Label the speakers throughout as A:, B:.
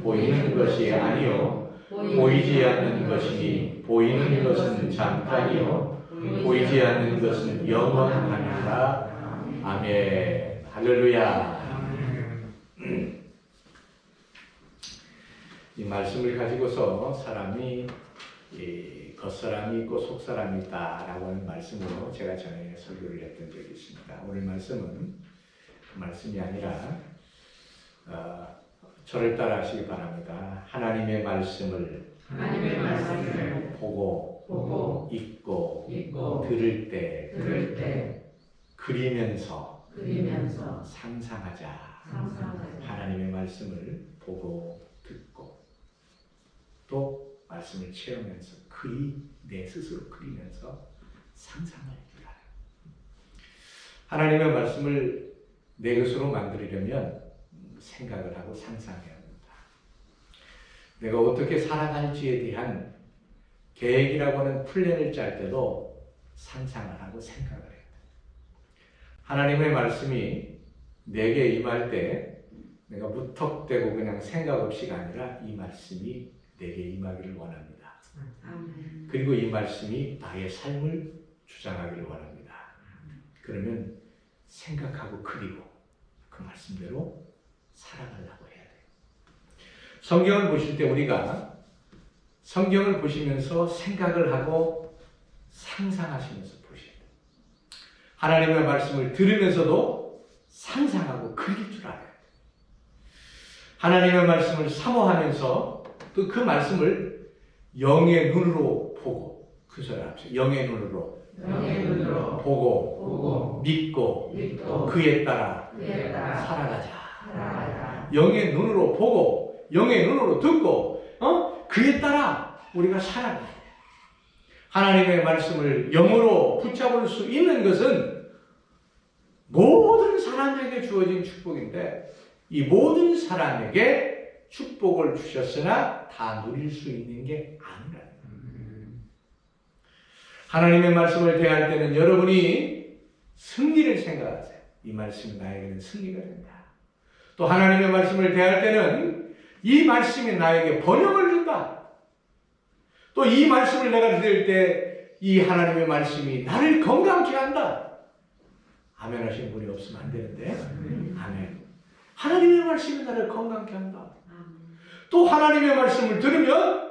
A: 보이는 것이 아니요 보이지 않는 것이니 보이는 것은 잠깐이요 보이지 않는 것은 영원하니라. 아멘. 할렐루야. 이 말씀을 가지고서 사람이 겉사람이 있고 속사람이 있다라고 하는 말씀으로 제가 전에 설교를 했던 적이 있습니다. 오늘 말씀은 그 말씀이 아니라 저를 따라 하시기 바랍니다. 하나님의 말씀을 보고 읽고 들을 때 그리면서 상상하자. 하나님의 말씀을 보고 듣고 또 말씀을 체험하면서 내 스스로 그리면서 상상을 해라. 하나님의 말씀을 내 것으로 만들려면 생각을 하고 상상해야 합니다. 내가 어떻게 살아갈지에 대한 계획이라고 하는 플랜을 짤 때도 상상을 하고 생각을 해야 돼요. 하나님의 말씀이 내게 임할 때 내가 무턱대고 그냥 생각 없이가 아니라 이 말씀이 내게 임하기를 원합니다. 그리고 이 말씀이 나의 삶을 주장하기를 원합니다. 그러면 생각하고 그리고 그 말씀대로 살아가려고 해야 돼요. 성경을 보실 때 우리가 성경을 보시면서 생각을 하고 상상하시면서 보셔야 돼요. 하나님의 말씀을 들으면서도 상상하고 그릴 줄 알아야 돼요. 하나님의 말씀을 사모하면서 또 그 말씀을 영의 눈으로 보고 그 소리 합시다. 영의 눈으로 보고 믿고 그에 따라 살아가자. 영의 눈으로 보고 영의 눈으로 듣고 그에 따라 우리가 살아가야 돼. 하나님의 말씀을 영으로 붙잡을 수 있는 것은 모든 사람에게 주어진 축복인데 이 모든 사람에게 축복을 주셨으나 다 누릴 수 있는 게 아니라. 하나님의 말씀을 대할 때는 여러분이 승리를 생각하세요. 이 말씀이 나에게는 승리가 된다. 또 하나님의 말씀을 대할 때는 이 말씀이 나에게 번영을 준다. 또 이 말씀을 내가 들을 때 이 하나님의 말씀이 나를 건강케 한다. 아멘 하시는 분이 없으면 안 되는데. 아멘. 하나님의 말씀이 나를 건강케 한다. 또 하나님의 말씀을 들으면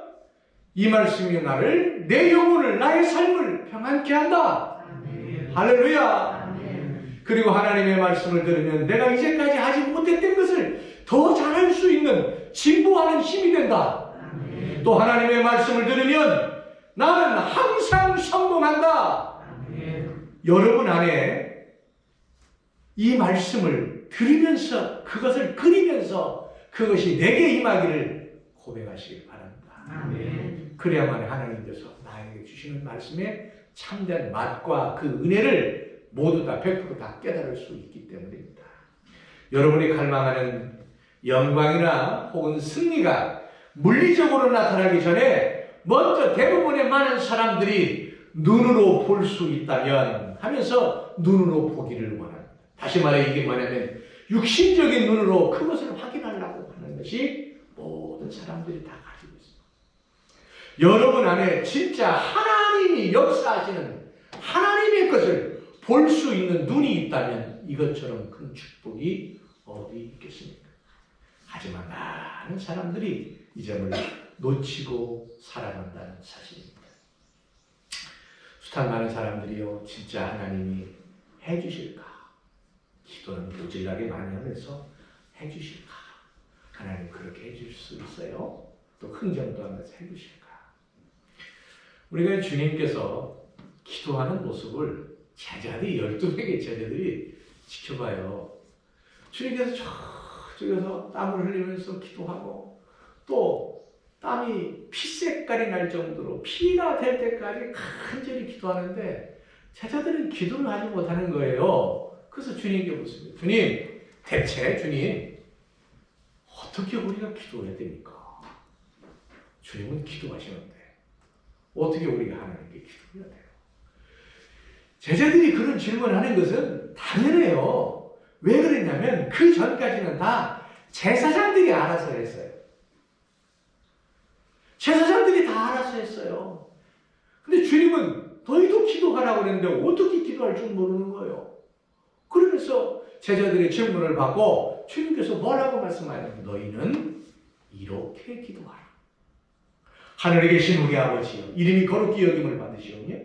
A: 이 말씀이 나를 내 영혼을 나의 삶을 평안케 한다. 아멘. 할렐루야. 아멘. 그리고 하나님의 말씀을 들으면 내가 이제까지 하지 못했던 것을 더 잘할 수 있는 진보하는 힘이 된다. 아멘. 또 하나님의 말씀을 들으면 나는 항상 성공한다. 아멘. 여러분 안에 이 말씀을 들으면서 그것을 그리면서 그것이 내게 임하기를 고백하시길 바랍니다. 아멘. 그래야만 하나님께서 나에게 주시는 말씀에 참된 맛과 그 은혜를 모두 다 100% 깨달을 수 있기 때문입니다. 여러분이 갈망하는 영광이나 혹은 승리가 물리적으로 나타나기 전에 먼저 대부분의 많은 사람들이 눈으로 볼 수 있다면 하면서 눈으로 보기를 원합니다. 다시 말해 이게 뭐냐면 육신적인 눈으로 그것을 확인하려고 하는 것이 모든 사람들이 다 가지고 있습니다. 여러분 안에 진짜 하나님이 역사하시는 하나님의 것을 볼 수 있는 눈이 있다면 이것처럼 큰 축복이 어디 있겠습니까? 하지만 많은 사람들이 이 점을 놓치고 살아간다는 사실입니다. 숱한 많은 사람들이요 진짜 하나님이 해주실까? 기도는 모질하게 많이 하면서 해주실까? 하나님 그렇게 해줄 수 있어요? 또 흥정도 하면서 해주실까? 우리가 주님께서 기도하는 모습을 제자들이 12명의 제자들이 지켜봐요. 주님께서 저쪽에서 땀을 흘리면서 기도하고 또 땀이 피색깔이 날 정도로 피가 될 때까지 간절히 기도하는데 제자들은 기도를 하지 못하는 거예요. 그래서 주님께 묻습니다. 주님, 대체 주님 어떻게 우리가 기도해야 됩니까? 주님은 기도하시는데 어떻게 우리가 하나님께 기도해야 돼요? 제자들이 그런 질문을 하는 것은 당연해요. 왜 그랬냐면 그 전까지는 다 제사장들이 알아서 했어요. 제사장들이 다 알아서 했어요. 근데 주님은 너희도 기도하라고 그랬는데 어떻게 기도할 줄 모르는 거예요. 그러면서 제자들의 질문을 받고 주님께서 뭐라고 말씀하냐면 너희는 이렇게 기도하라. 하늘에 계신 우리 아버지여 이름이 거룩히 여김을 받으시오며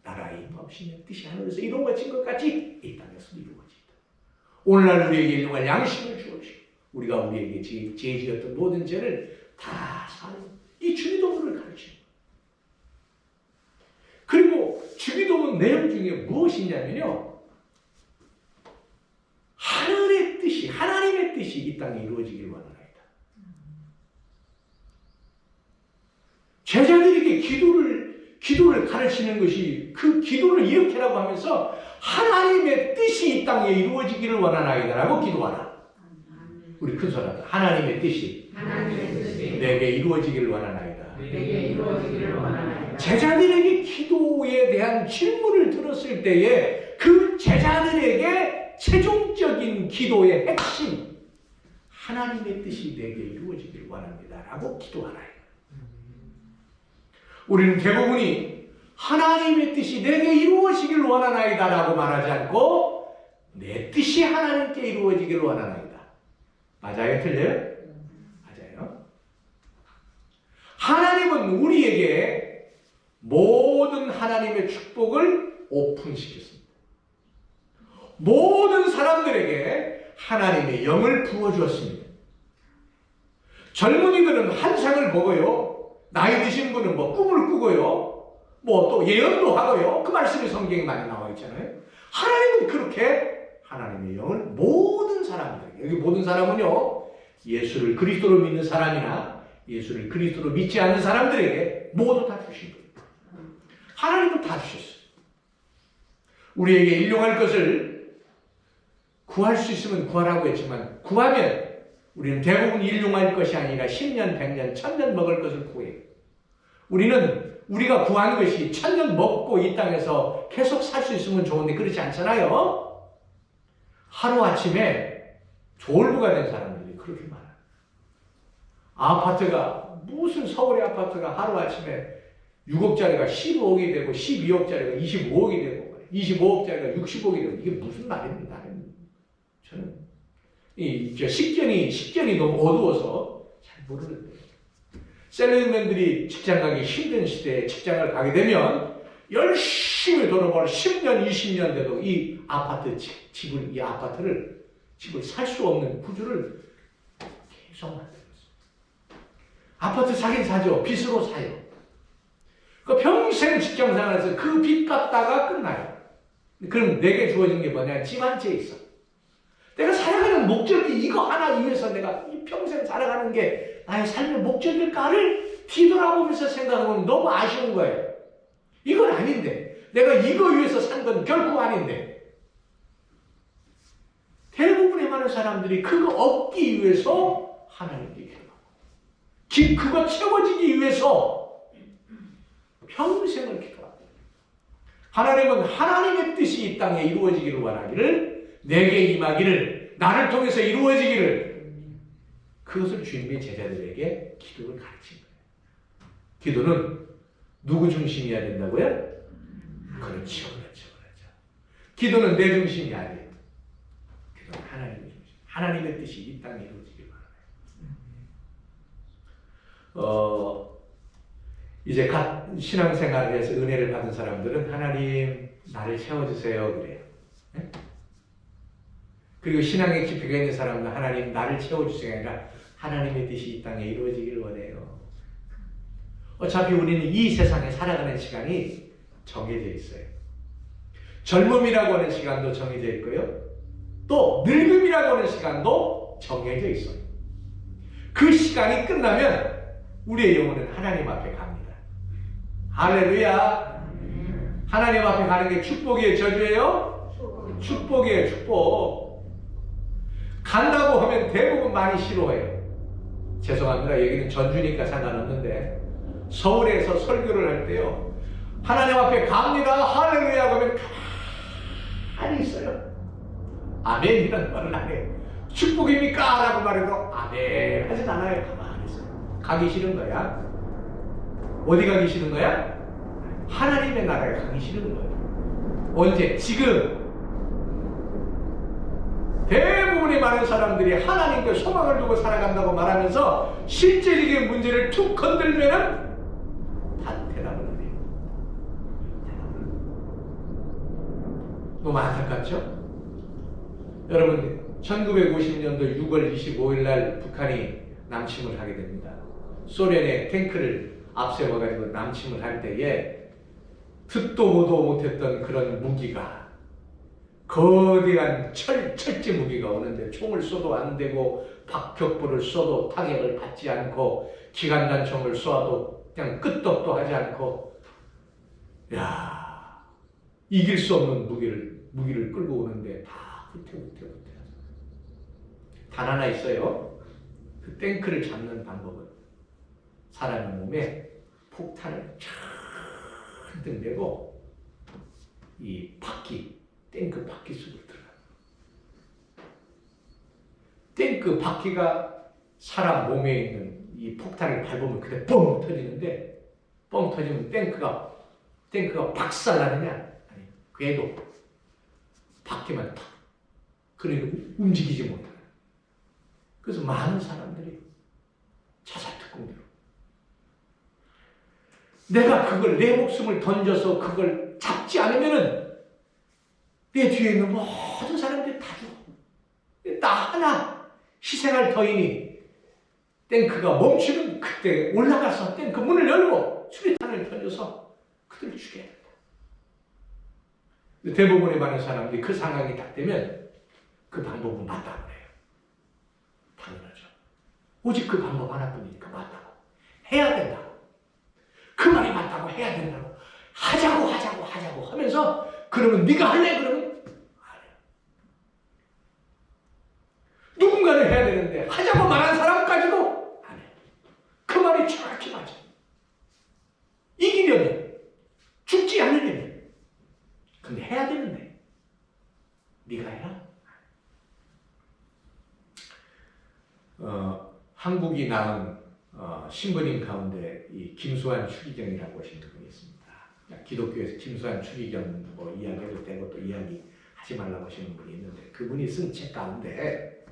A: 나라의 임하옵시며 뜻이 하늘에서 이루어진 것 같이 이 땅에서 이루어지이다. 오늘날 우리에게 일용할 양식을 주옵시고 우리가 우리에게 죄지었던 모든 죄를 다 사하여 이 주기도문을 가르치는 거예요. 그리고 주기도문 내용 중에 무엇이냐면요, 하늘의 뜻이, 하나님의 뜻이 이 땅에 이루어지길 원하나이다. 제자들에게 기도를 가르치는 것이 그 기도를 이렇게라고 하면서 하나님의 뜻이 이 땅에 이루어지기를 원하나이다라고 기도하라. 우리 큰 소리다. 하나님의 뜻이 내게 이루어지기를 원하나이다. 제자들에게 기도에 대한 질문을 들었을 때에 그 제자들에게 최종적인 기도의 핵심, 하나님의 뜻이 내게 이루어지기를 원합니다라고 기도하라. 우리는 대부분이 하나님의 뜻이 내게 이루어지기를 원하나이다라고 말하지 않고 내 뜻이 하나님께 이루어지기를 원하나이다. 맞아요? 틀려요? 맞아요. 하나님은 우리에게 모든 하나님의 축복을 오픈시켰습니다. 모든 사람들에게 하나님의 영을 부어주었습니다. 젊은이들은 환상을 보고요, 나이 드신 분은 뭐 꿈을 꾸고요, 뭐 또 예언도 하고요. 그 말씀이 성경에 많이 나와 있잖아요. 하나님은 그렇게 하나님의 영을 모든 사람들에게, 여기 모든 사람은요, 예수를 그리스도로 믿는 사람이나 예수를 그리스도로 믿지 않는 사람들에게 모두 다 주신 거예요. 하나님은 다 주셨어요. 우리에게 일용할 것을 구할 수 있으면 구하라고 했지만 구하면 우리는 대부분 일용할 것이 아니라 10년, 100년, 1000년 먹을 것을 구해요. 우리가 구한 것이 1000년 먹고 이 땅에서 계속 살 수 있으면 좋은데 그렇지 않잖아요. 하루아침에 졸부가 된 사람들이 그렇게 많아요. 아파트가, 무슨 서울의 아파트가 하루아침에 6억짜리가 15억이 되고 12억짜리가 25억이 되고 25억짜리가 60억이 되고 이게 무슨 말입니까? 저는 식견이 너무 어두워서 잘 모르는데, 셀러리맨들이 직장 가기 힘든 시대에 직장을 가게 되면 열심히 돈을 벌어 10년, 20년 돼도 이 집을 살 수 없는 구조를 계속 만들었어요. 아파트 사긴 사죠. 빚으로 사요. 그 평생 직장 생활에서 그 빚 갚다가 끝나요. 그럼 내게 주어진 게 뭐냐? 집 한 채 있어. 내가 살아가는 목적이 이거 하나 위해서 내가 평생 살아가는 게 나의 삶의 목적일까를 뒤돌아보면서 생각하면 너무 아쉬운 거예요. 이건 아닌데, 내가 이거 위해서 산 건 결코 아닌데, 대부분의 많은 사람들이 그거 얻기 위해서 하나님께 기도하고 그거 채워지기 위해서 평생을 기도합니다. 하나님은 하나님의 뜻이 이 땅에 이루어지기를 원하기를, 내게 임하기를, 나를 통해서 이루어지기를, 그것을 주님의 제자들에게 기도를 가르친 거예요. 기도는 누구 중심이어야 된다고요? 그렇죠. 기도는 내 중심이 아니에요. 기도는 하나님의 중심. 하나님의 뜻이 이 땅에 이루어지길 바라요. 이제 갓 신앙생활을 해서 은혜를 받은 사람들은 하나님 나를 채워주세요 그래요. 네? 그리고 신앙의 깊이가 있는 사람은 하나님 나를 채워주세요 아니라 하나님의 뜻이 이 땅에 이루어지기를 원해요. 어차피 우리는 이 세상에 살아가는 시간이 정해져 있어요. 젊음이라고 하는 시간도 정해져 있고요, 또 늙음이라고 하는 시간도 정해져 있어요. 그 시간이 끝나면 우리의 영혼은 하나님 앞에 갑니다. 할렐루야. 하나님 앞에 가는 게 축복이에요, 저주예요? 축복이에요, 축복. 간다고 하면 대부분 많이 싫어해요. 죄송합니다. 여기는 전주니까 상관없는데, 서울에서 설교를 할 때요, 하나님 앞에 갑니다, 할렐루야 그러면 가만히 있어요. 아멘이라는 말을 안 해요. 축복입니까? 라고 말해도 아멘 하진 않아요. 가만히 있어요. 가기 싫은 거야. 어디 가기 싫은 거야? 하나님의 나라에 가기 싫은 거예요. 언제? 지금. 대부분의 많은 사람들이 하나님께 소망을 두고 살아간다고 말하면서 실제적인 문제를 툭 건들면은 다 대답을 안 해요. 너무 안타깝죠? 여러분, 1950년도 6월 25일 날 북한이 남침을 하게 됩니다. 소련의 탱크를 앞세워가지고 남침을 할 때에 듣도 보도 못했던 그런 무기가, 거대한 철제 무기가 오는데 총을 쏘도 안 되고 박격포를 쏘도 타격을 받지 않고 기관단총을 쏘아도 그냥 끄떡도 하지 않고, 야, 이길 수 없는 무기를 끌고 오는데 다 후퇴. 단 하나 있어요. 그 탱크를 잡는 방법은 사람의 몸에 폭탄을 잔뜩 내고 이 탱크 바퀴 속으로 들어가요. 탱크 바퀴가 사람 몸에 있는 이 폭탄을 밟으면 그때 뻥 터지는데, 뻥 터지면 탱크가 박살나느냐? 아니, 궤도 바퀴만 탁. 그러니까 움직이지 못하는. 그래서 많은 사람들이 자살특공대로, 내가 그걸 내 목숨을 던져서 그걸 잡지 않으면은 내 뒤에 있는 모든 사람들이 다 죽어. 나 하나 희생할 터이니 탱크가 멈추는 그때 올라가서 탱크 문을 열고 수리탄을 던져서 그들을 죽여야 된다. 대부분의 많은 사람들이 그 상황이 딱 되면 그 방법은 맞다고 해요. 당연하죠. 오직 그 방법 하나뿐이니까 맞다고. 해야 된다고. 그 말이 맞다고 해야 된다고. 하자고 하면서, 그러면 네가 할래? 그러면 안 해. 누군가는 해야 되는데 하자고 말한 사람까지도 안 해. 그 말이 정확히 맞아. 이기려면, 죽지 않으려면. 근데 해야 되는데 네가 해라? 한국이 낳은 신부님 가운데 이 김수환 추기경이라고 하시는 분이 있습니다. 기독교에서 김수환 추기경 뭐 이야기해도 되고 또 이야기 하지 말라고 하시는 분이 있는데, 그분이 쓴 책 가운데,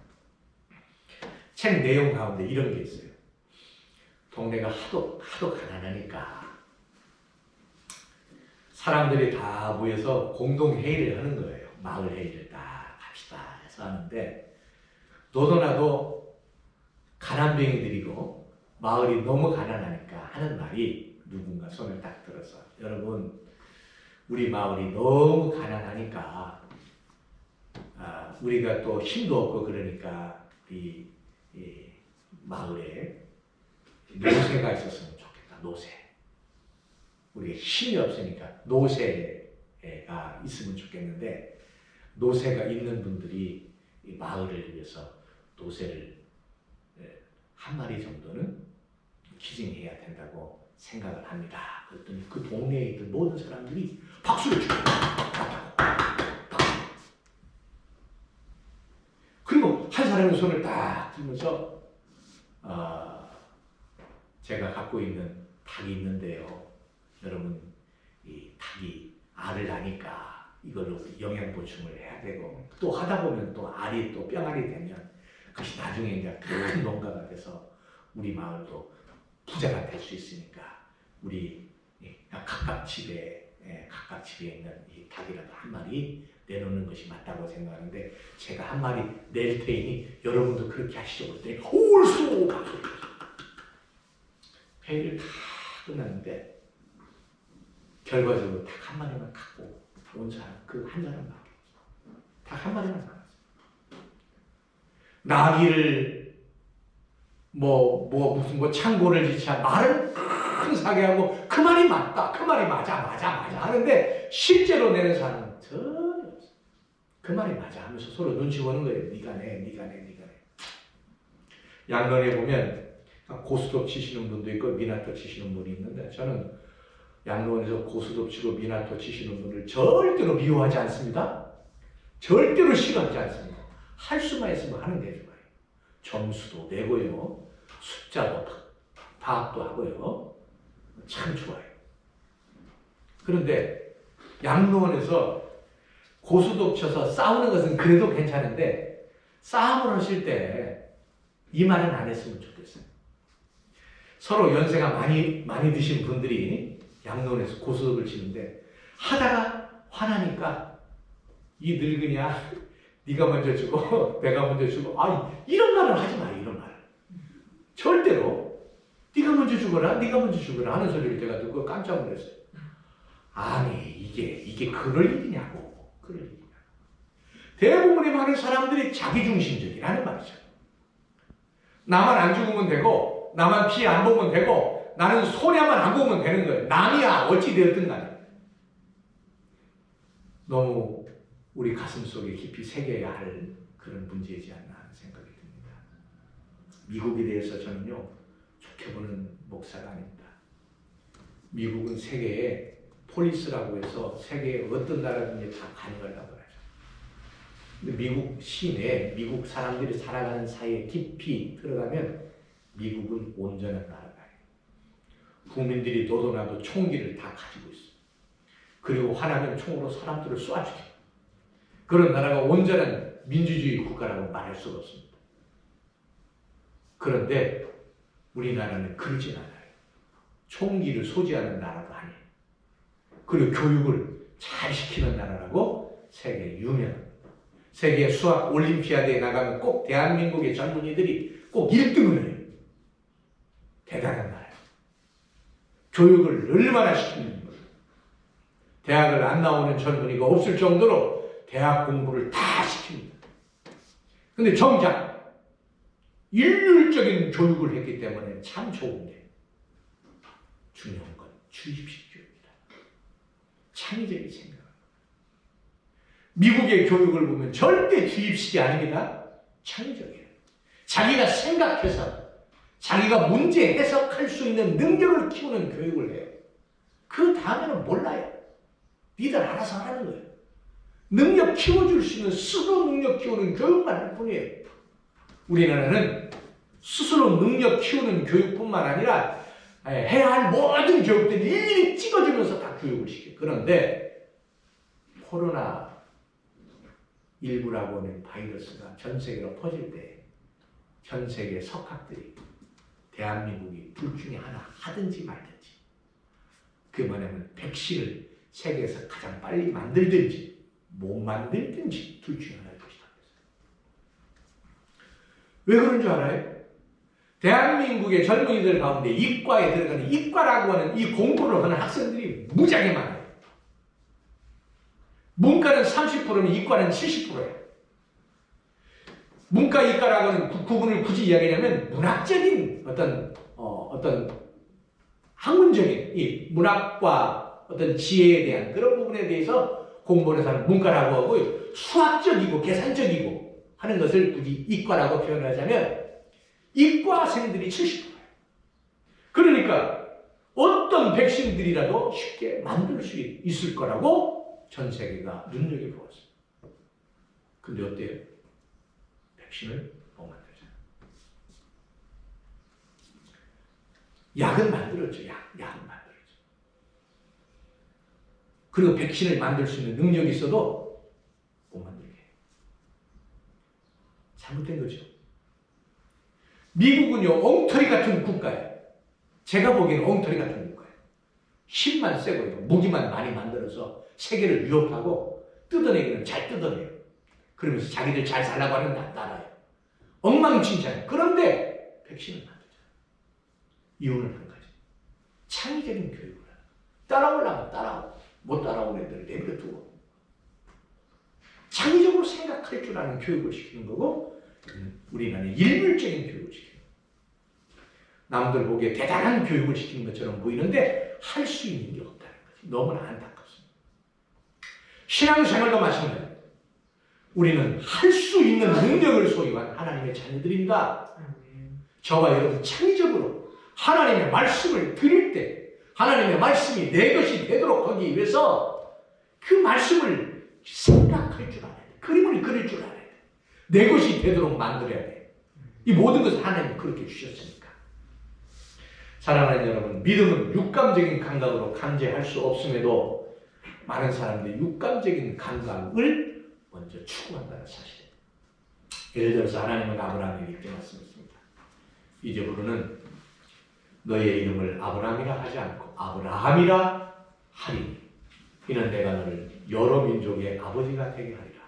A: 책 내용 가운데 이런 게 있어요. 동네가 하도 가난하니까 사람들이 다 모여서 공동회의를 하는 거예요. 마을 회의를 딱 합시다 해서 하는데, 너도나도 가난뱅이들이고 마을이 너무 가난하니까 하는 말이, 누군가 손을 딱 들어서, 여러분, 우리 마을이 너무 가난하니까 우리가 또 힘도 없고 그러니까 이 마을에 노새가 있었으면 좋겠다. 노새. 우리가 힘이 없으니까 노새가 있으면 좋겠는데, 노새가 있는 분들이 이 마을을 위해서 노새를 한 마리 정도는 기증해야 된다고 생각을 합니다. 그랬더니 그 동네에 있던 모든 사람들이 박수를 치고, 그리고 한 사람의 손을 딱 들면서, 제가 갖고 있는 닭이 있는데요. 여러분, 이 닭이 알을 낳으니까 이걸로 영양 보충을 해야 되고, 또 하다 보면 또 알이 또 뿅알이 되면 그것이 나중에 이제 큰 농가가 돼서 우리 마을도 부자가 될 수 있으니까, 우리 각각 집에 있는 이 닭이라도 한 마리 내놓는 것이 맞다고 생각하는데, 제가 한 마리 낼 테니 여러분도 그렇게 하시죠. 그랬더니 홀수 박수. 회의를 다 끝났는데 결과적으로 닭 한 마리만 갖고 온 사람, 그 한 사람밖에 없어. 닭 한 마리만 나왔어. 나귀를 무슨 창고를 지차 말을 큰 사게 하고, 그 말이 맞다, 그 말이 맞아 하는데 실제로 내는 사람은 전혀 없어. 그 말이 맞아 하면서 서로 눈치 보는 거예요. 네가 내. 양론에 보면 고스톱 치시는 분도 있고 미나토 치시는 분이 있는데, 저는 양론에서 고스톱 치고 미나토 치시는 분을 절대로 미워하지 않습니다. 절대로 싫어하지 않습니다. 할 수만 있으면 하는 게 좋아요. 점수도 내고요, 숫자도 파악도 하고요, 참 좋아요. 그런데 양로원에서 고수도 쳐서 싸우는 것은 그래도 괜찮은데 싸움을 하실 때 이 말은 안 했으면 좋겠어요. 서로 연세가 많이 드신 분들이 양로원에서 고수덕을 치는데 하다가 화나니까 이 늙으냐 네가 먼저 주고 내가 먼저 주고 이런 말을 하지 마요. 이런 말 절대로 네가 먼저 주거라 네가 먼저 주거라 하는 소리를 제가 듣고 깜짝 놀랐어요. 아니 이게 그럴 일이냐고. 그럴 일이냐. 대부분의 많은 사람들이 자기중심적이라는 말이죠. 나만 안 죽으면 되고 나만 피해 안 보면 되고 나는 손해만 안 보면 되는 거예요. 남이야 어찌 되었든 간에. 너무 우리 가슴 속에 깊이 새겨야 할 그런 문제이지 않나 하는 생각이 듭니다. 미국에 대해서 저는요 좋게 보는 목사가 아닙니다. 미국은 세계에 폴리스라고 해서 세계의 어떤 나라든지 다 관여하려고 하죠. 근데 미국 시내에 미국 사람들이 살아가는 사이에 깊이 들어가면 미국은 온전한 나라예요. 국민들이 너도나도 총기를 다 가지고 있어요. 그리고 화나면 총으로 사람들을 쏴죽여요. 그런 나라가 온전한 민주주의 국가라고 말할 수가 없습니다. 그런데 우리나라는 그러진 않아요. 총기를 소지하는 나라도 아니에요. 그리고 교육을 잘 시키는 나라라고 세계에 유명합니다. 세계 수학 올림피아드에 나가면 꼭 대한민국의 젊은이들이 꼭 1등을 해요. 대단한 나라예요. 교육을 얼마나 시키는 거예요. 대학을 안 나오는 젊은이가 없을 정도로 대학 공부를 다 시킵니다. 근데 정작 일률적인 교육을 했기 때문에 참 좋은데 중요한 건 주입식 교육이다. 창의적인 생각. 미국의 교육을 보면 절대 주입식이 아닙니다. 창의적이에요. 자기가 생각해서 자기가 문제 해석할 수 있는 능력을 키우는 교육을 해요. 그 다음에는 몰라요. 니들 알아서 하라는 거예요. 능력 키워줄 수 있는 스스로 능력 키우는 교육만 할 뿐이에요. 우리나라는 스스로 능력 키우는 교육뿐만 아니라 해야 할 모든 교육들을 일일이 찍어주면서 다 교육을 시켜요. 그런데 코로나19라고 하는 바이러스가 전 세계로 퍼질 때 전 세계 석학들이 대한민국이 둘 중에 하나 하든지 말든지, 그게 뭐냐면 백신을 세계에서 가장 빨리 만들든지 못 만들든지 둘 중에 하나일 것이다. 왜 그런 줄 알아요? 대한민국의 젊은이들 가운데 이과에 들어가는 이과라고 하는 이 공부를 하는 학생들이 무지하게 많아요. 문과는 30%면 이과는 70%예요. 문과, 이과라고 하는 구분을 굳이 이야기하면 문학적인 어떤 학문적인 이 문학과 어떤 지혜에 대한 그런 부분에 대해서 공부하는 사람을 문과라고 하고, 수학적이고 계산적이고 하는 것을 굳이 이과라고 표현하자면 이과생들이 70%예요. 그러니까 어떤 백신들이라도 쉽게 만들 수 있을 거라고 전 세계가 눈여겨보았어요. 근데 어때요? 백신을 못 만들잖아요. 약은 만들었죠. 약은 만들었죠. 그리고 백신을 만들 수 있는 능력이 있어도 못 만들게 해요. 잘못된 거죠. 미국은요, 엉터리 같은 국가예요. 제가 보기에는 엉터리 같은 국가예요. 힘만 세고요, 무기만 많이 만들어서 세계를 위협하고 뜯어내기는 잘 뜯어내요. 그러면서 자기들 잘 살라고 하는 나라예요. 엉망진창. 그런데 백신을 만들잖아요. 이유는 한 가지. 창의적인 교육을 하는. 따라오려면 따라오고 못 따라오는 애들을 내버려두고 창의적으로 생각할 줄 아는 교육을 시키는 거고, 우리나라는 일률적인 교육을 시키는 거예요. 남들 보기에 대단한 교육을 시키는 것처럼 보이는데 할 수 있는 게 없다는 거지. 너무나 안타깝습니다. 신앙생활도 마찬가지예요. 우리는 할 수 있는 능력을 소유한 하나님의 자녀들입니다. 저와 여러분 창의적으로 하나님의 말씀을 드릴 때 하나님의 말씀이 내 것이 되도록 하기 위해서 그 말씀을 생각할 줄 알아야 돼. 그림을 그릴 줄 알아야 돼. 내 것이 되도록 만들어야 돼. 이 모든 것을 하나님이 그렇게 주셨으니까. 사랑하는 여러분, 믿음은 육감적인 감각으로 감지할 수 없음에도 많은 사람들이 육감적인 감각을 먼저 추구한다는 사실. 예를 들어서 하나님은 아브라함에게 이렇게 말씀했습니다. 이제부로는 너의 이름을 아브라함이라 하지 않고 아브라함이라 하리니 이는 내가 너를 여러 민족의 아버지가 되게 하리라.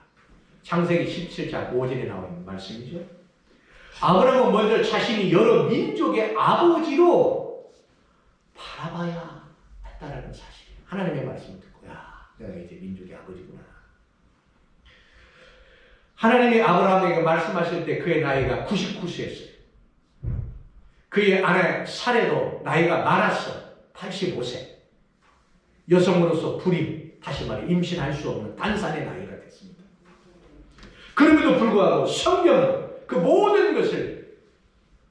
A: 창세기 17장 5절에 나와 있는 말씀이죠. 아브라함은 먼저 자신이 여러 민족의 아버지로 바라봐야 했다는 사실이에요. 하나님의 말씀을 듣고 내가 이제 민족의 아버지구나. 하나님이 아브라함에게 말씀하실 때 그의 나이가 99세였어요. 그의 아내 사레도 나이가 많았어. 85세. 여성으로서 불임, 다시 말해 임신할 수 없는 단산의 나이가 됐습니다. 그럼에도 불구하고 성경은 그 모든 것을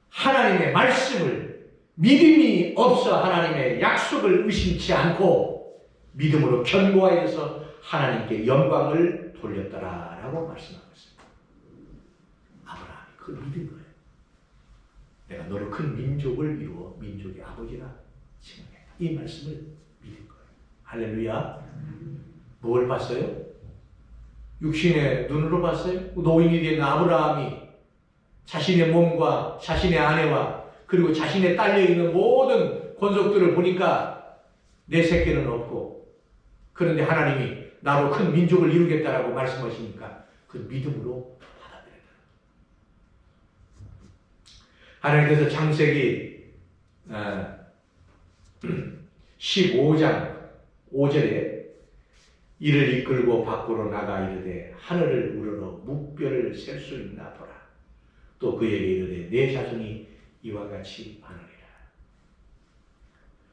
A: 하나님의 말씀을 믿음이 없어 하나님의 약속을 의심치 않고 믿음으로 견고하여서 하나님께 영광을 돌렸더라라고 말씀하고 있습니다. 아브라함이 그걸 믿은 거예요. 내가 너를 큰 민족을 이루어 민족의 아버지라 칭하겠다. 이 말씀을 믿은 거예요. 할렐루야. 뭘 봤어요? 육신의 눈으로 봤어요? 노인이 된 아브라함이 자신의 몸과 자신의 아내와 그리고 자신의 딸려있는 모든 권속들을 보니까 내 새끼는 없고 그런데 하나님이 나로 큰 민족을 이루겠다라고 말씀하시니까 그 믿음으로 받아들였다. 하나님께서 창세기 15장 5절에 이를 이끌고 밖으로 나가 이르되 하늘을 우러러 묵별을 셀 수 있나 보라. 또 그에게 이르되 내 자손이 이와 같이 많으리라.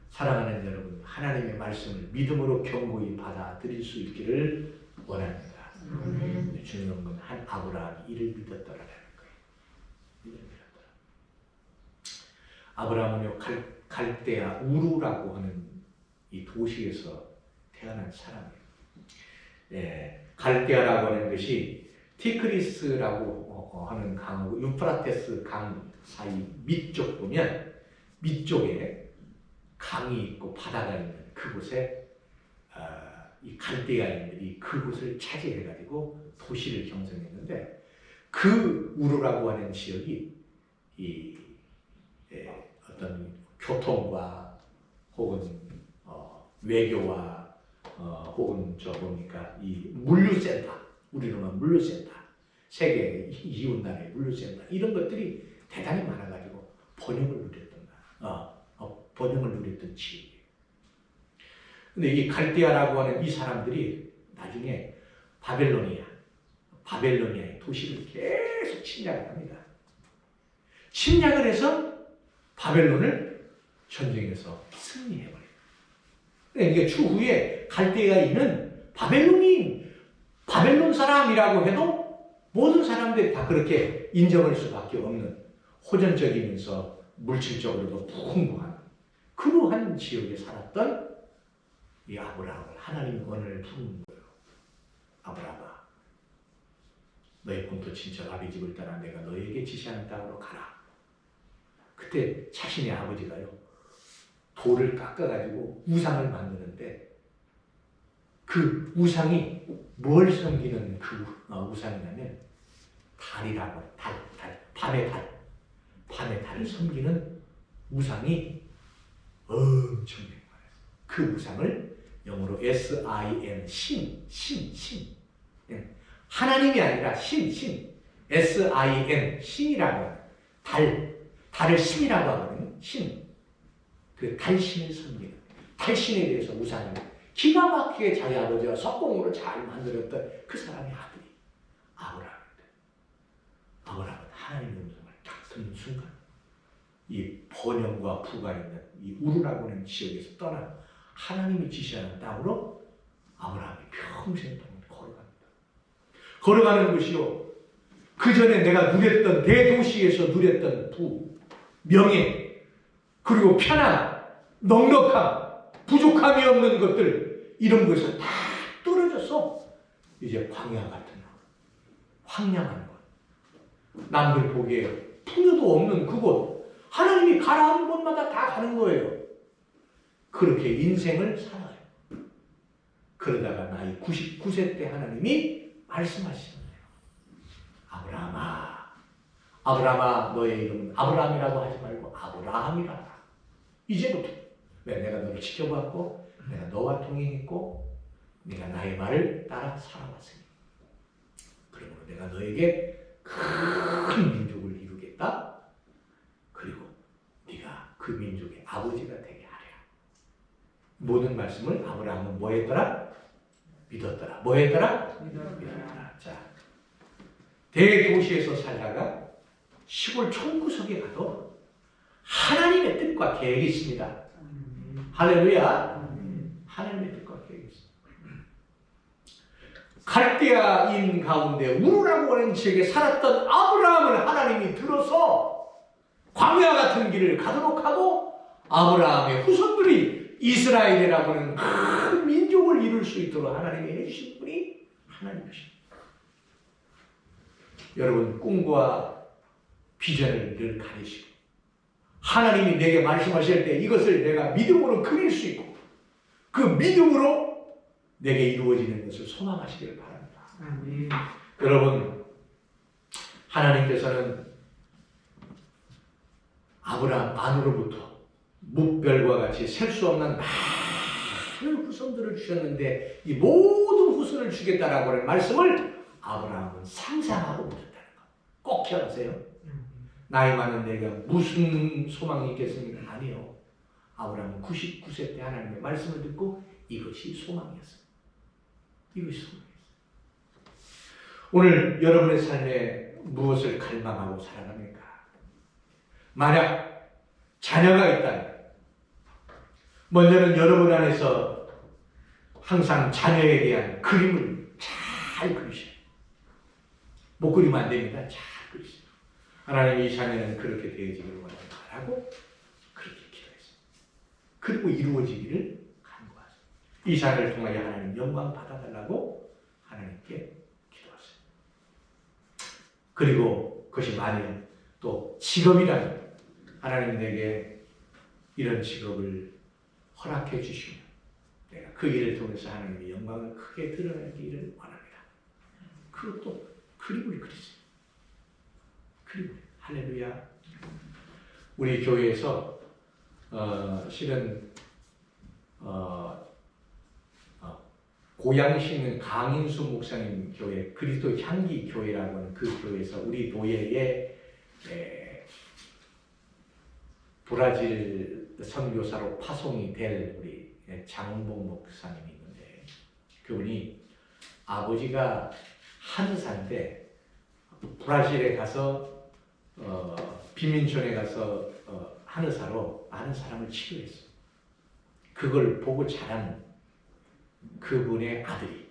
A: 사랑하는 여러분, 하나님의 말씀을 믿음으로 견고히 받아들일 수 있기를 원합니다. 중요한 건 한 아브라함이 이를 믿었더라라는 거예요. 이를 믿었더라. 아브라함은요 갈대아 우루라고 하는 이 도시에서 태어난 사람이에요. 갈대아라고 하는 것이 티그리스라고 하는 강하고 유프라테스 강 사이 밑쪽 보면 밑쪽에 강이 있고 바다가 있는 그곳에 이 갈대아인들이 그곳을 차지해가지고 도시를 형성했는데 그 우르라고 하는 지역이 이 어떤 교통과 혹은 외교와 혹은 이 물류센터, 우리로는 물류센터, 세계 이웃나라의 물류센터 이런 것들이 대단히 많아가지고 번영을 누렸던 지역이에요. 근데 이 갈대아라고 하는 이 사람들이 나중에 바벨로니아의 도시를 계속 침략을 합니다. 침략을 해서 바벨론을 전쟁에서 승리해버려요. 이게 추후에 갈대아인은 바벨론 사람이라고 해도 모든 사람들이 다 그렇게 인정할 수밖에 없는 호전적이면서 물질적으로도 풍부한 그러한 지역에 살았던 이 아브라함을 하나님이 오늘 부르는 거예요. 아브라함아, 너의 본토 친척 아비 집을 따라 내가 너에게 지시하는 땅으로 가라. 그때 자신의 아버지가요 돌을 깎아가지고 우상을 만드는데 그 우상이 뭘 섬기는 그 우상이냐면 달이라고 밤의 달을 섬기는 우상이 엄청 많아요. 그 우상을 영어로 S-I-N 신 하나님이 아니라 신 S-I-N 신이라고 하는 달을 신이라고 하거든요. 그 달신을 섬기는 달신에 대해서 우상을 기가 막히게 자기 아버지와 석공으로 잘 만들었던 그 사람의 아들이 아브라함인데 아브라함은 하나님의 음성을 딱 듣는 순간 이 번영과 부가 있는 이 우르라고 하는 지역에서 떠나 하나님이 지시하는 땅으로 아브라함이 평생 동안 걸어갑니다. 걸어가는 것이요 그 전에 내가 누렸던 대도시에서 누렸던 부, 명예, 그리고 편안, 넉넉함, 부족함이 없는 것들 이런 것에서 다 떨어져서 이제 광야 같은 황량한 것, 남들 보기에 풍요도 없는 그곳, 하나님이 가라 하는 곳마다 다 가는 거예요. 그렇게 인생을 살아요. 그러다가 나이 99세 때 하나님이 말씀하시는 거예요. 아브라함아, 아브라함아, 너의 이름은 아브라함이라고 하지 말고 아브라함이라. 이제부터 왜 내가 너를 지켜봤고 내가 너와 동행했고 네가 나의 말을 따라 살아왔으니 그러므로 내가 너에게 큰 민족을 이루겠다. 그리고 네가 그 민족의 아버지가 되게 하리라. 모든 말씀을 아브라함은 뭐 했더라? 믿었더라. 뭐 했더라? 믿었더라. 자, 대도시에서 살다가 시골 촌구석에 가도 하나님의 뜻과 계획이 있습니다. 할렐루야. 하나님의 뜻과 계획이 있습니다. 갈대아인 가운데 우르라고 하는 지역에 살았던 아브라함을 하나님이 들어서 광야 같은 길을 가도록 하고 아브라함의 후손들이 이스라엘이라고 하는 큰 민족을 이룰 수 있도록 하나님이 해주신 분이 하나님이십니다. 여러분, 꿈과 비전을 늘 가리시고 하나님이 내게 말씀하실 때 이것을 내가 믿음으로 그릴 수 있고 그 믿음으로 내게 이루어지는 것을 소망하시기를 바랍니다.
B: 아멘.
A: 여러분, 하나님께서는 아브라함 안으로부터 무별과 같이 셀 수 없는 많은 후손들을 주셨는데 이 모든 후손을 주겠다라고 하는 말씀을 아브라함은 상상하고 못했다는 것. 꼭 기억하세요. 나이 많은 내가 무슨 소망이 있겠습니까? 아니요. 아브라함은 99세 때 하나님의 말씀을 듣고 이것이 소망이었어요. 이것이 소망이었어요. 오늘 여러분의 삶에 무엇을 갈망하고 살아갑니까? 만약 자녀가 있다면 먼저는 여러분 안에서 항상 자녀에 대한 그림을 잘 그리셔요. 못 그리면 안 됩니다. 잘 그리세요. 하나님 이 자녀는 그렇게 되어지기를 원하고 그렇게 기도했어요. 그리고 이루어지기를 간구하세요. 이 자녀를 통하여 하나님 영광 받아달라고 하나님께 기도하세요. 그리고 그것이 만일 또 직업이라면 하나님 내게 이런 직업을 허락해 주시면 내가 그 일을 통해서 하나님의 영광을 크게 드러내기를 원합니다. 그것도 그림을 그리세요. 그림을. 할렐루야. 우리 교회에서 실은 고양시 있는 강인수 목사님 교회, 그리스도 향기 교회라고 하는 그 교회에서 우리 교회에 브라질 선교사로 파송이 될 우리 장봉 목사님이 있는데 그분이 아버지가 한의사인데 브라질에 가서 빈민촌에 가서 한의사로 많은 사람을 치료했어요. 그걸 보고 자란 그분의 아들이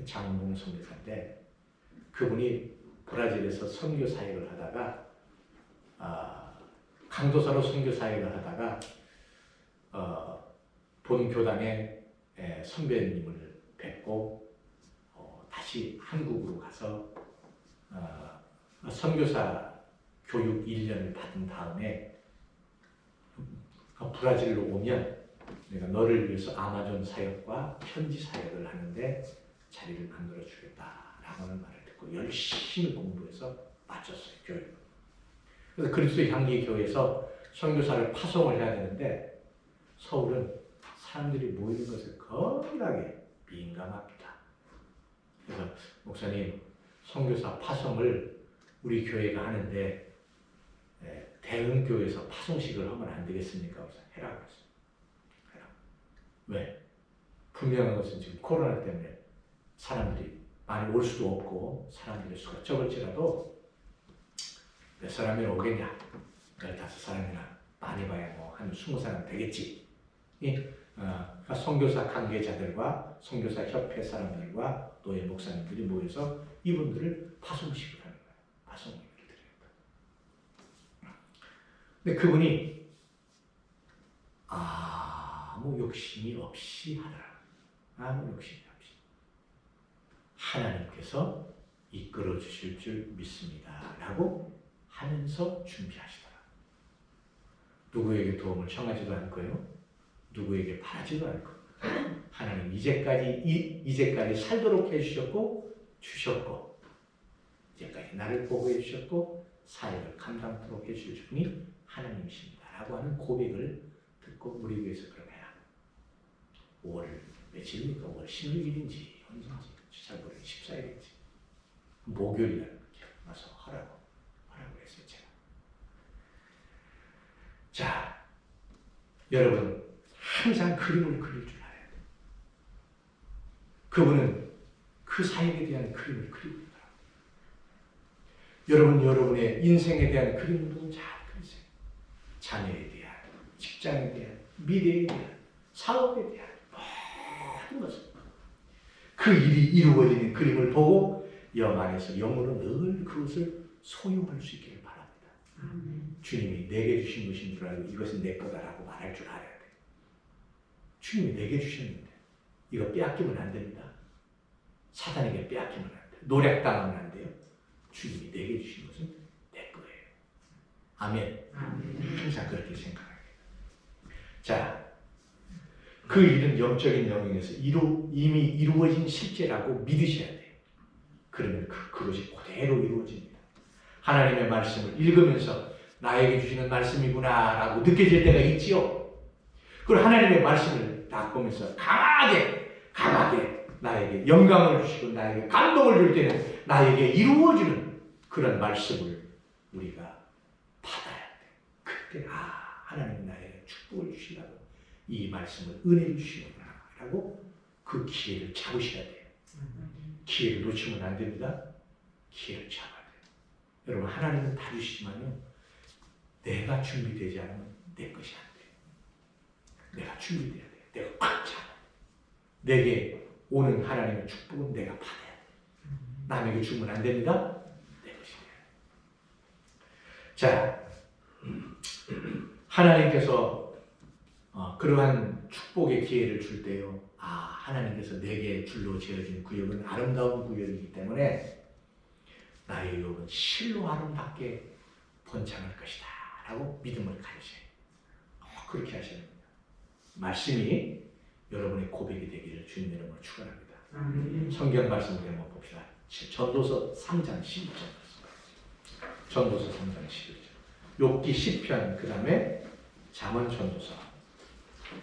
A: 장봉 선교사인데 그분이 브라질에서 선교 사역을 하다가 강도사로 선교 사역을 하다가 본 교단의 선배님을 뵙고 다시 한국으로 가서 선교사 교육 1년을 받은 다음에 브라질로 오면 내가 너를 위해서 아마존 사역과 편지 사역을 하는데 자리를 만들어 주겠다라고 하는 말을 듣고 열심히 공부해서 마쳤어요. 교육을. 그래서 그리스도 향기 교회에서 선교사를 파송을 해야 되는데 서울은 사람들이 모이는 것에 겁나게 민감합니다. 그래서 목사님 선교사 파송을 우리 교회가 하는데 대흥교회에서 파송식을 하면 안 되겠습니까? 그래서 해라고 했어요. 해라. 왜? 분명한 것은 지금 코로나 때문에 사람들이 많이 올 수도 없고 사람들의 수가 적을지라도 몇 사람이 오겠냐? 15사람이나 많이 봐야 뭐 한 20사람 되겠지. 선교사 관계자들과 선교사 협회 사람들과 노예 목사님들이 모여서 이분들을 파송식을 하는 거예요. 파송식을 드려요. 근데 그분이 아무 욕심이 없이 하더라. 아무 욕심이 없이. 하나님께서 이끌어 주실 줄 믿습니다. 라고 하면서 준비하시더라. 누구에게 도움을 청하지도 않고요. 누구에게 바라지도 않고 하나님 이제까지 살도록 해주셨고 주셨고 이제까지 나를 보호해 주셨고 사역을 감당토록 해주실 분이 하나님이십니다 라고 하는 고백을 듣고 우리 교회에서 그러면 5월 며칠입니까? 5월 16일인지 언제인지 잘 모르겠어요. 14일인지 목요일날 와서 하라고 했어요. 제가. 자, 여러분 항상 그림을 그릴 줄 알아야 돼요. 그분은 그 사역에 대한 그림을 그리고 있더라고요. 여러분, 여러분의 인생에 대한 그림도 잘 그리세요. 자녀에 대한, 직장에 대한, 미래에 대한, 사업에 대한 모든 것을 그 일이 이루어지는 그림을 보고 영 안에서 영으로 늘 그것을 소유할 수 있기를 바랍니다. 주님이 내게 주신 것인 줄 알고 이것은 내 거다라고 말할 줄 알아야 돼요. 주님이 내게 주셨는데 이거 빼앗기면 안 됩니다. 사단에게 빼앗기면 안 돼요. 노략당하면 안 돼요. 주님이 내게 주신 것은 내 거예요. 아멘. 항상 그렇게 생각해요. 자, 그 일은 영적인 영역에서 이미 이루어진 실제라고 믿으셔야 돼요. 그러면 그것이 그대로 이루어집니다. 하나님의 말씀을 읽으면서 나에게 주시는 말씀이구나 라고 느껴질 때가 있지요. 그리고 하나님의 말씀을 딱 보면서 강하게 나에게 영감을 주시고 나에게 감동을 줄 때는 나에게 이루어지는 그런 말씀을 우리가 받아야 돼. 그때 하나님 나에게 축복을 주시라고 이 말씀을 은혜를 주시구나 라고 그 기회를 잡으셔야 돼요. 기회를 놓치면 안 됩니다. 기회를 잡아야 돼요. 여러분 하나님은 다 주시지만요. 내가 준비되지 않으면 내 것이 안 돼요. 내가 준비돼야 돼요. 내가 꽉 잡아. 내게 오는 하나님의 축복은 내가 받아야 돼요. 남에게 주면 안 됩니다. 내 것이 돼요. 자, 하나님께서 그러한 축복의 기회를 줄 때요. 하나님께서 내게 줄로 지어진 구역은 아름다운 구역이기 때문에 나의 유업은 실로 아름답게 번창할 것이다 라고 믿음을 가지세요. 그렇게 하셔야 됩니다. 말씀이 여러분의 고백이 되기를 주님의 이름으로 축원합니다. 성경 말씀을 한번 봅시다. 전도서 3장 11절 전도서 3장 11절 욥기 10편 그 다음에 잠언 전도서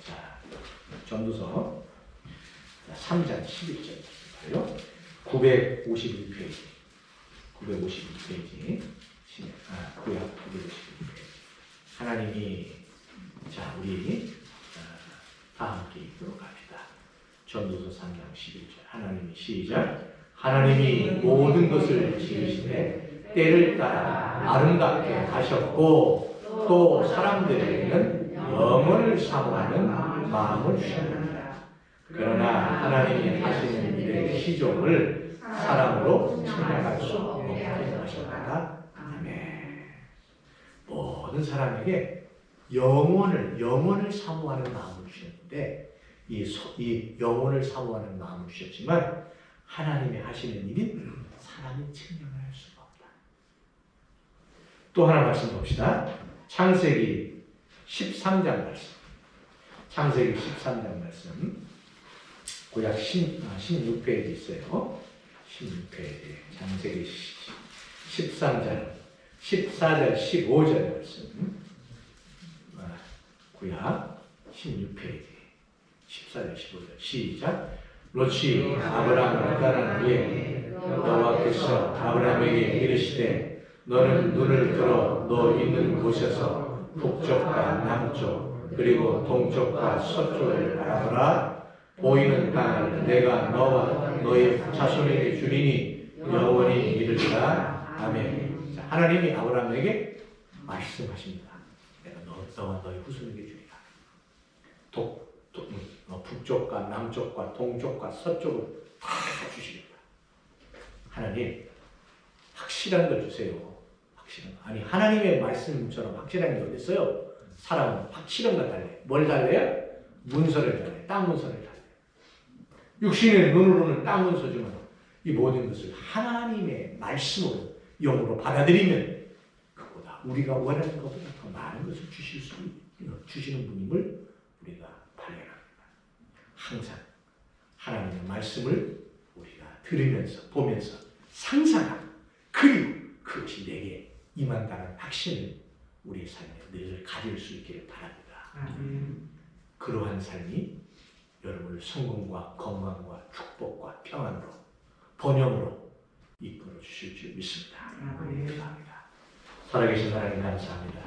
A: 자 전도서 3장 11절이요. 951페이지. 951페이지. 구약 951페이지. 하나님이 자 우리 다 함께 읽도록 합시다. 전도서 3장 11절. 하나님이 시작. 하나님이 모든 것을 지으시되 때를 따라 아름답게 하셨고 또 사람들에게는 영원을 사모하는 마음을 주셨느니라. 그러나 하나님이 하시는 일의 시종을 사람으로 생각할 수 없게 하셨다. 아멘. 모든 사람에게 영원을 사모하는 마음을 주셨는데 이 영원을 사모하는 마음을 주셨지만 하나님이 하시는 일이 사람이 측량을 할 수가 없다. 또 하나 말씀 봅시다. 창세기 13장 말씀. 창세기 13장 말씀. 구약 16페이지 있어요. 16페이지. 창세기 13장 14절 15절 말씀. 구약 16페이지 14절 15절 시작. 롯이 아브라함을 떠난 후에 여호와께서 아브라함에게 이르시되 너는 눈을 들어 너 있는 곳에서 북쪽과 남쪽 그리고 동쪽과 서쪽을 바라보라. 보이는 땅을 내가 너와 너의 자손에게 주리니 영원히 이르리라. 아멘. 자, 하나님이 아브라함에게 말씀하십니다. 내가 너와 너의 후손에게 주리라. 북쪽과 남쪽과 동쪽과 서쪽을 다 주시겠다. 하나님 확실한 걸 주세요. 확실한 거. 아니 하나님의 말씀처럼 확실한 게 어디 있어요? 사람은 확실한 걸 달래. 뭘 달래요? 문서를 달래. 땅 문서를 달래. 육신의 눈으로는 땅 문서지만 이 모든 것을 하나님의 말씀으로 영으로 받아들이면 그보다 우리가 원하는 것보다 더 많은 것을 주시는 분임을 우리가 발견합니다. 항상 하나님의 말씀을 우리가 들으면서 보면서 상상하고 그리고 그것이 내게 임한다는 확신을 우리의 삶에 늘 가질 수 있기를 바랍니다. 그러한 삶이 여러분을 성공과 건강과 축복과 평안으로 번영으로 이끌어 주실 줄 믿습니다. 감사합니다. 살아계신 하나님 감사합니다.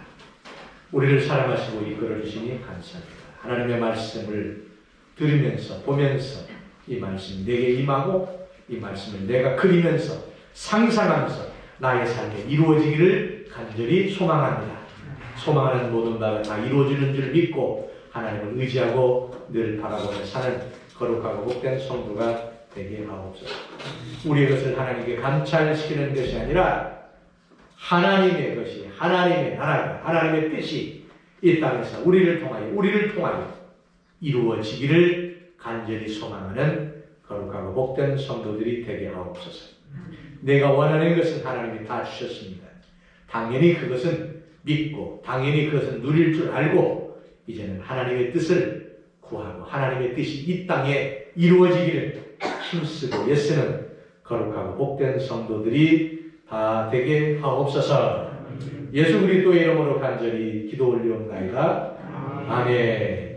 A: 우리를 사랑하시고 이끌어 주시니 감사합니다. 하나님의 말씀을 들으면서 보면서 이 말씀이 내게 임하고 이 말씀을 내가 그리면서 상상하면서 나의 삶에 이루어지기를 간절히 소망합니다. 소망하는 모든 바가 다 이루어지는 줄 믿고 하나님을 의지하고 늘 바라보며 사는 거룩하고 복된 성도가 되게 하옵소서. 우리의 것을 하나님께 감찰시키는 것이 아니라 하나님의 것이, 하나님의 나라가, 하나님의 뜻이 이 땅에서 우리를 통하여 이루어지기를 간절히 소망하는 거룩하고 복된 성도들이 되게 하옵소서. 내가 원하는 것은 하나님이 다 주셨습니다. 당연히 그것은 믿고 당연히 그것은 누릴 줄 알고 이제는 하나님의 뜻을 구하고 하나님의 뜻이 이 땅에 이루어지기를 힘쓰고 애쓰는 거룩하고 복된 성도들이 다 되게 하옵소서. 예수 그리스도의 이름으로 간절히 기도 올리옵나이다. 아멘.